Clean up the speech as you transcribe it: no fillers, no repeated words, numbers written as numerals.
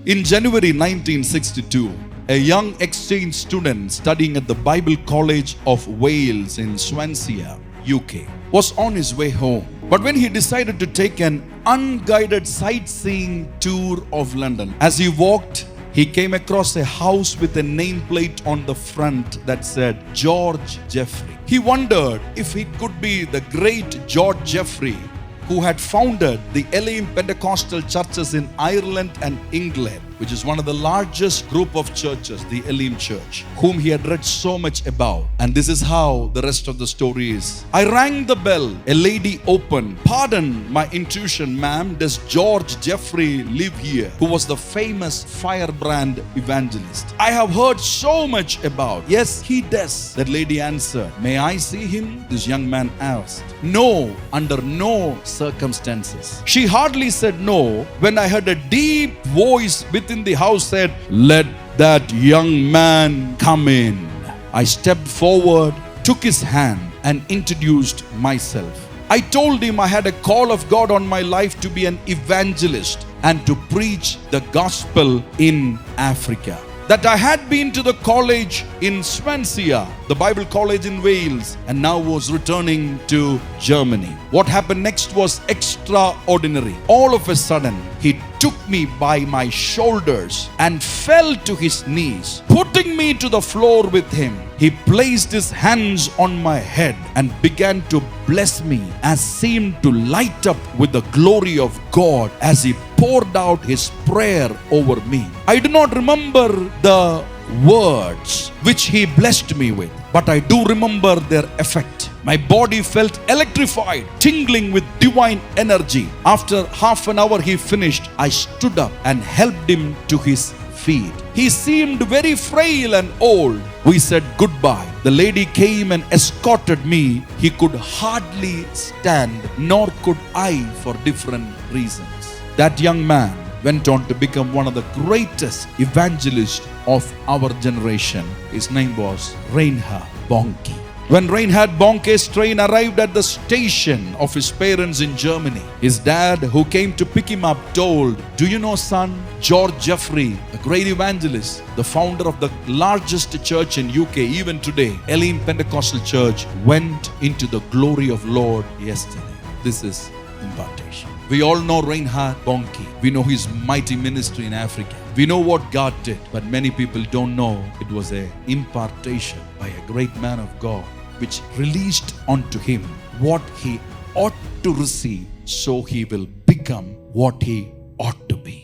In January 1962, a young exchange student studying at the Bible College of Wales in Swansea, UK, was on his way home. But when he decided to take an unguided sightseeing tour of London, as he walked, he came across a house with a nameplate on the front that said George Jeffrey. He wondered if he could be the great George Jeffrey who had founded the Elim Pentecostal churches in Ireland and England, which is one of the largest group of churches, the Elim Church, whom he had read so much about. And this is how the rest of the story is. I rang the bell. A lady opened. Pardon my intuition, ma'am. Does George Jeffrey live here? Who was the famous firebrand evangelist? I have heard so much about. Yes, he does. That lady answered. May I see him? This young man asked. No, under no circumstances. She hardly said no when I heard a deep voice within the house said, let that young man come in. I stepped forward, took his hand and introduced myself. I told him I had a call of God on my life to be an evangelist and to preach the gospel in Africa. That I had been to the college in Swansea, the Bible college in Wales, and now was returning to Germany. What happened next was extraordinary. All of a sudden, he took me by my shoulders and fell to his knees, putting me to the floor with him. He placed his hands on my head and began to bless me, as seemed to light up with the glory of God as he poured out his prayer over me. I do not remember the words which he blessed me with, but I do remember their effect. My body felt electrified, tingling with divine energy. After half an hour he finished, I stood up and helped him to his feet. He seemed very frail and old. We said goodbye. The lady came and escorted me. He could hardly stand, nor could I, for different reasons. That young man went on to become one of the greatest evangelists of our generation. His name was Reinhard Bonnke. When Reinhard Bonnke's train arrived at the station of his parents in Germany, his dad, who came to pick him up, told, do you know, son, George Jeffrey, a great evangelist, the founder of the largest church in UK, even today, Elim Pentecostal Church, went into the glory of Lord yesterday. This is impartation. We all know Reinhard Bonnke. We know his mighty ministry in Africa. We know what God did, but many people don't know it was an impartation by a great man of God, which released onto him what he ought to receive, so he will become what he ought to be.